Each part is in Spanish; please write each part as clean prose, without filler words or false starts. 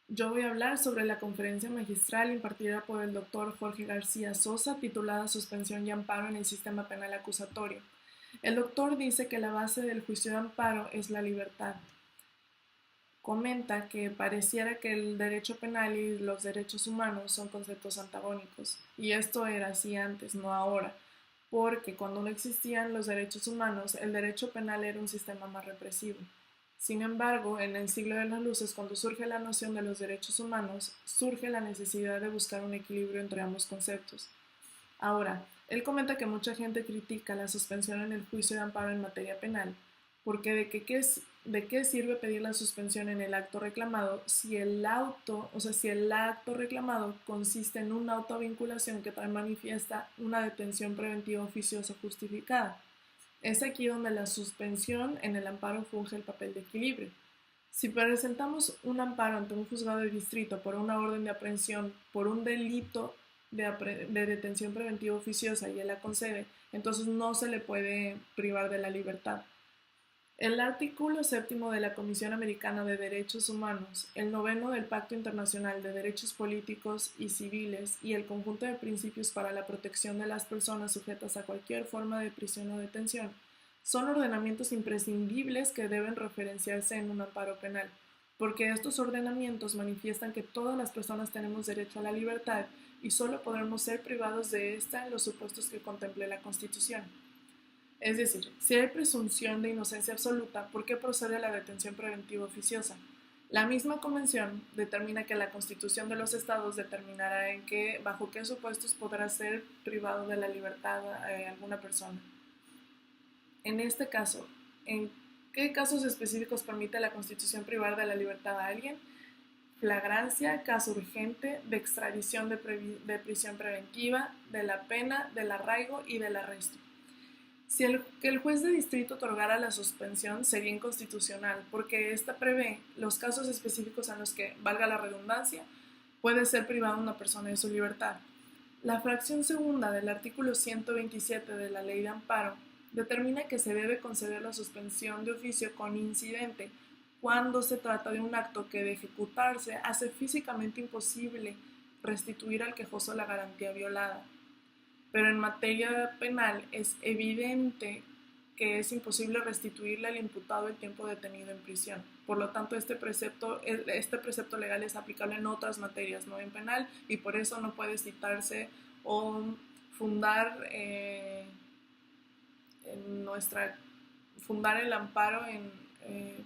Yo voy a hablar sobre la conferencia magistral impartida por el doctor Jorge García Sosa titulada Suspensión y amparo en el sistema penal acusatorio. El doctor dice que la base del juicio de amparo es la libertad. Comenta que pareciera que el derecho penal y los derechos humanos son conceptos antagónicos, y esto era así antes, no ahora, porque cuando no existían los derechos humanos, el derecho penal era un sistema más represivo. Sin embargo, en el siglo de las luces, cuando surge la noción de los derechos humanos, surge la necesidad de buscar un equilibrio entre ambos conceptos. Ahora, él comenta que mucha gente critica la suspensión en el juicio de amparo en materia penal, porque de qué sirve pedir la suspensión en el acto reclamado si si el acto reclamado consiste en una autovinculación que trae manifiesta una detención preventiva oficiosa justificada. Es aquí donde la suspensión en el amparo funge el papel de equilibrio. Si presentamos un amparo ante un juzgado de distrito por una orden de aprehensión por un delito de detención preventiva oficiosa y él la concede, entonces no se le puede privar de la libertad. El artículo séptimo de la Comisión Americana de Derechos Humanos, el noveno del Pacto Internacional de Derechos Políticos y Civiles y el conjunto de principios para la protección de las personas sujetas a cualquier forma de prisión o detención son ordenamientos imprescindibles que deben referenciarse en un amparo penal, porque estos ordenamientos manifiestan que todas las personas tenemos derecho a la libertad y solo podremos ser privados de esta en los supuestos que contemple la Constitución. Es decir, si hay presunción de inocencia absoluta, ¿por qué procede la detención preventiva oficiosa? La misma convención determina que la Constitución de los Estados determinará bajo qué supuestos podrá ser privado de la libertad alguna persona. En este caso, ¿en qué casos específicos permite la Constitución privar de la libertad a alguien? Flagrancia, caso urgente, de extradición de prisión preventiva, de la pena, del arraigo y del arresto. Que el juez de distrito otorgara la suspensión sería inconstitucional, porque ésta prevé los casos específicos en los que, valga la redundancia, puede ser privada una persona de su libertad. La fracción segunda del artículo 127 de la Ley de Amparo determina que se debe conceder la suspensión de oficio con incidente cuando se trata de un acto que de ejecutarse hace físicamente imposible restituir al quejoso la garantía violada. Pero en materia penal es evidente que es imposible restituirle al imputado el tiempo detenido en prisión. Por lo tanto, este precepto legal es aplicable en otras materias, no en penal, y por eso no puede citarse o fundar en nuestra fundar el amparo eh,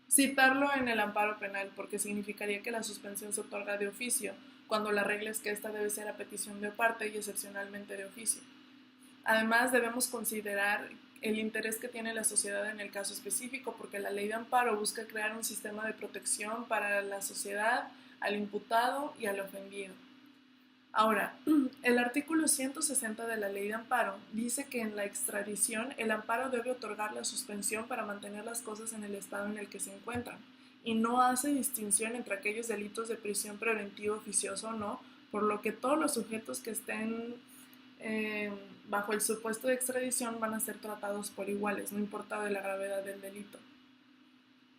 citarlo en el amparo penal, porque significaría que la suspensión se otorga de oficio, cuando la regla es que esta debe ser a petición de parte y excepcionalmente de oficio. Además, debemos considerar el interés que tiene la sociedad en el caso específico, porque la ley de amparo busca crear un sistema de protección para la sociedad, al imputado y al ofendido. Ahora, el artículo 160 de la Ley de Amparo dice que en la extradición el amparo debe otorgar la suspensión para mantener las cosas en el estado en el que se encuentran y no hace distinción entre aquellos delitos de prisión preventiva oficiosa o no, por lo que todos los sujetos que estén eh, bajo el supuesto de extradición van a ser tratados por iguales, no importa de la gravedad del delito.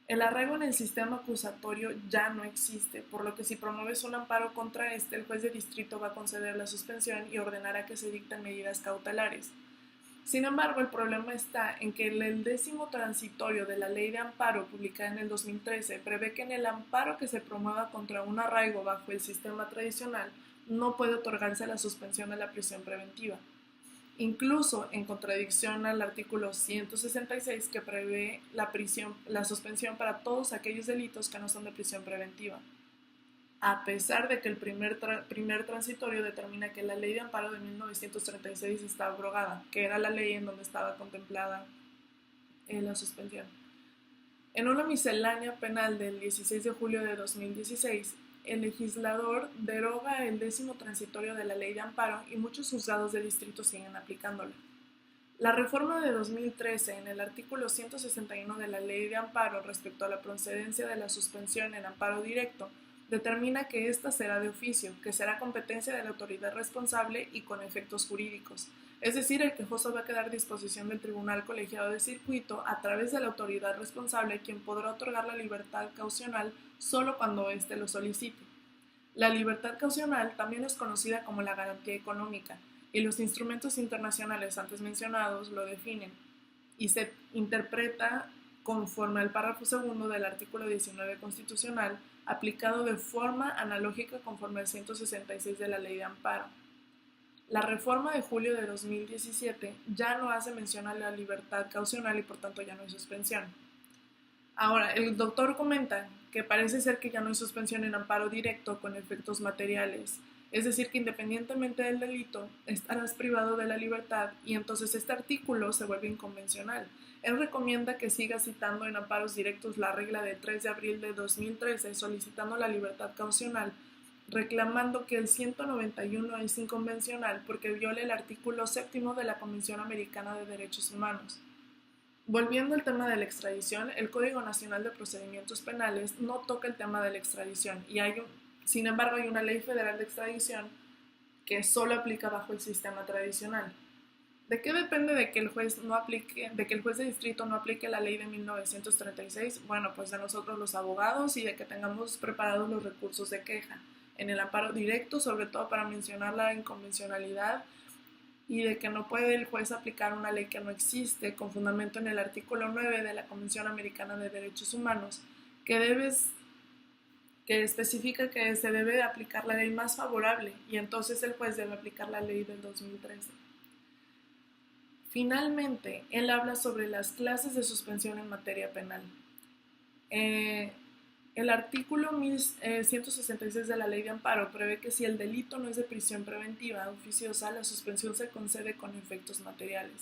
El arraigo en el sistema acusatorio ya no existe, por lo que si promueves un amparo contra este, el juez de distrito va a conceder la suspensión y ordenará que se dicten medidas cautelares. Sin embargo, el problema está en que el 10º transitorio de la Ley de Amparo, publicada en el 2013, prevé que en el amparo que se promueva contra un arraigo bajo el sistema tradicional no puede otorgarse la suspensión de la prisión preventiva, incluso en contradicción al artículo 166 que prevé la suspensión para todos aquellos delitos que no son de prisión preventiva, a pesar de que el primer transitorio determina que la ley de amparo de 1936 está abrogada, que era la ley en donde estaba contemplada la suspensión. En una miscelánea penal del 16 de julio de 2016, el legislador deroga el 10º transitorio de la ley de amparo y muchos juzgados de distrito siguen aplicándola. La reforma de 2013 en el artículo 161 de la Ley de Amparo respecto a la procedencia de la suspensión en amparo directo determina que ésta será de oficio, que será competencia de la autoridad responsable y con efectos jurídicos. Es decir, el quejoso va a quedar a disposición del tribunal colegiado de circuito a través de la autoridad responsable, quien podrá otorgar la libertad caucional solo cuando éste lo solicite. La libertad caucional también es conocida como la garantía económica, y los instrumentos internacionales antes mencionados lo definen, y se interpreta conforme al párrafo segundo del artículo 19 constitucional, aplicado de forma analógica conforme al 166 de la Ley de Amparo. La reforma de julio de 2017 ya no hace mención a la libertad caucional y por tanto ya no hay suspensión. Ahora, el doctor comenta que parece ser que ya no hay suspensión en amparo directo con efectos materiales, es decir, que independientemente del delito, estarás privado de la libertad y entonces este artículo se vuelve inconvencional. Él recomienda que siga citando en amparos directos la regla del 3 de abril de 2013 solicitando la libertad caucional, reclamando que el 191 es inconvencional porque viola el artículo 7 de la Convención Americana de Derechos Humanos. Volviendo al tema de la extradición, el Código Nacional de Procedimientos Penales no toca el tema de la extradición y sin embargo hay una ley federal de extradición que solo aplica bajo el sistema tradicional. ¿De qué depende de que el juez de distrito no aplique la ley de 1936? Bueno, pues de nosotros los abogados y de que tengamos preparados los recursos de queja en el amparo directo, sobre todo para mencionar la inconvencionalidad y de que no puede el juez aplicar una ley que no existe con fundamento en el artículo 9 de la Convención Americana de Derechos Humanos, que especifica que se debe aplicar la ley más favorable y entonces el juez debe aplicar la ley del 2013. Finalmente, él habla sobre las clases de suspensión en materia penal. El artículo 1166 de la Ley de Amparo prevé que si el delito no es de prisión preventiva oficiosa, la suspensión se concede con efectos materiales.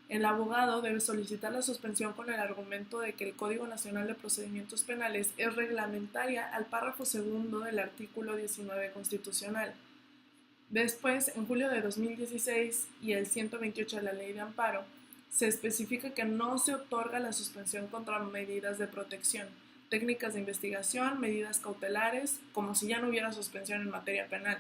El abogado debe solicitar la suspensión con el argumento de que el Código Nacional de Procedimientos Penales es reglamentaria al párrafo segundo del artículo 19 constitucional. Después, en julio de 2016 y el 128 de la Ley de Amparo, se especifica que no se otorga la suspensión contra medidas de protección, técnicas de investigación, medidas cautelares, como si ya no hubiera suspensión en materia penal.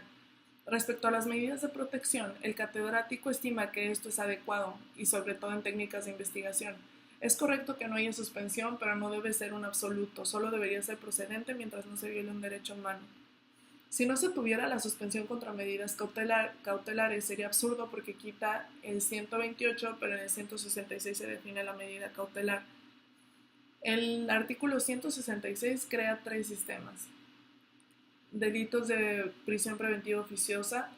Respecto a las medidas de protección, el catedrático estima que esto es adecuado y sobre todo en técnicas de investigación. Es correcto que no haya suspensión, pero no debe ser un absoluto, solo debería ser procedente mientras no se viole un derecho humano. Si no se tuviera la suspensión contra medidas cautelares sería absurdo porque quita el 128, pero en el 166 se define la medida cautelar. El artículo 166 crea 3 sistemas. Delitos de prisión preventiva oficiosa,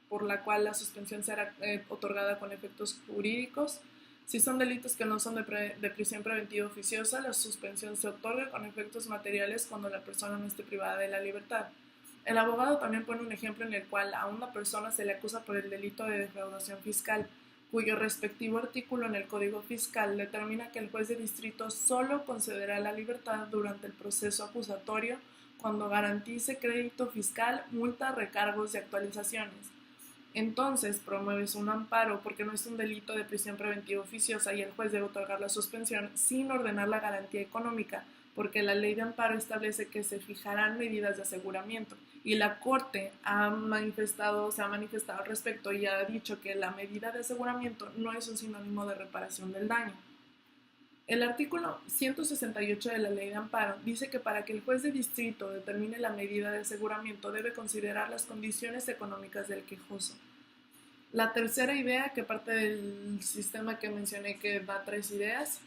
por la cual la suspensión será otorgada con efectos jurídicos. Si son delitos que no son de prisión preventiva oficiosa, la suspensión se otorga con efectos materiales cuando la persona no esté privada de la libertad. El abogado también pone un ejemplo en el cual a una persona se le acusa por el delito de defraudación fiscal, cuyo respectivo artículo en el Código Fiscal determina que el juez de distrito solo concederá la libertad durante el proceso acusatorio cuando garantice crédito fiscal, multa, recargos y actualizaciones. Entonces promueves un amparo porque no es un delito de prisión preventiva oficiosa y el juez debe otorgar la suspensión sin ordenar la garantía económica, porque la ley de amparo establece que se fijarán medidas de aseguramiento y la Corte se ha manifestado al respecto y ha dicho que la medida de aseguramiento no es un sinónimo de reparación del daño. El artículo 168 de la Ley de Amparo dice que para que el juez de distrito determine la medida de aseguramiento debe considerar las condiciones económicas del quejoso. La tercera idea, que parte del sistema que mencioné que da 3 ideas,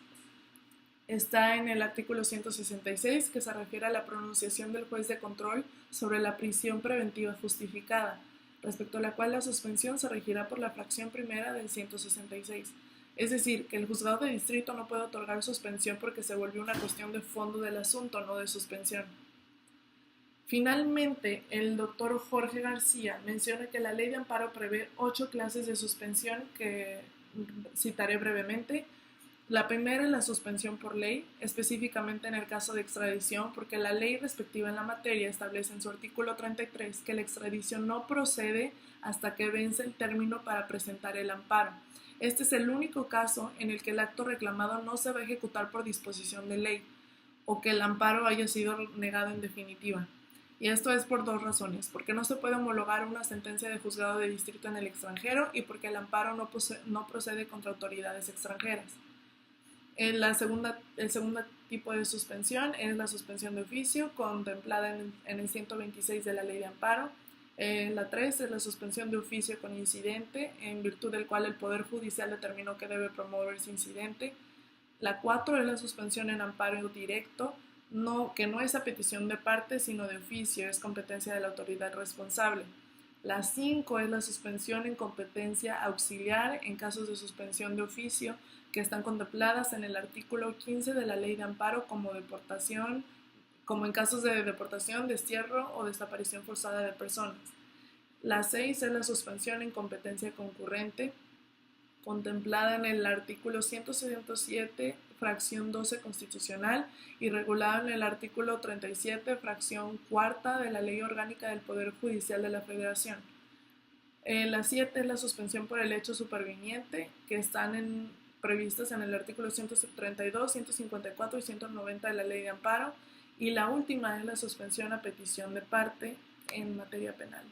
está en el artículo 166, que se refiere a la pronunciación del juez de control sobre la prisión preventiva justificada, respecto a la cual la suspensión se regirá por la fracción primera del 166. Es decir, que el juzgado de distrito no puede otorgar suspensión porque se volvió una cuestión de fondo del asunto, no de suspensión. Finalmente, el doctor Jorge García menciona que la ley de amparo prevé 8 clases de suspensión que citaré brevemente. La primera es la suspensión por ley, específicamente en el caso de extradición, porque la ley respectiva en la materia establece en su artículo 33 que la extradición no procede hasta que vence el término para presentar el amparo. Este es el único caso en el que el acto reclamado no se va a ejecutar por disposición de ley o que el amparo haya sido negado en definitiva. Y esto es por dos razones, porque no se puede homologar una sentencia de juzgado de distrito en el extranjero y porque el amparo no procede contra autoridades extranjeras. El segundo tipo de suspensión es la suspensión de oficio, contemplada en el 126 de la Ley de Amparo. La 3 es la suspensión de oficio con incidente, en virtud del cual el Poder Judicial determinó que debe promoverse incidente. La 4 es la suspensión en amparo directo, que no es a petición de parte, sino de oficio, es competencia de la autoridad responsable. La 5 es la suspensión en competencia auxiliar en casos de suspensión de oficio que están contempladas en el artículo 15 de la Ley de Amparo como deportación, como en casos de deportación, destierro o desaparición forzada de personas. La 6 es la suspensión en competencia concurrente, contemplada en el artículo 167, fracción 12 constitucional y regulada en el artículo 37, fracción cuarta de la Ley Orgánica del Poder Judicial de la Federación. La 7 es la suspensión por el hecho superviniente, que están previstas en el artículo 132, 154 y 190 de la Ley de Amparo. Y la última es la suspensión a petición de parte en materia penal.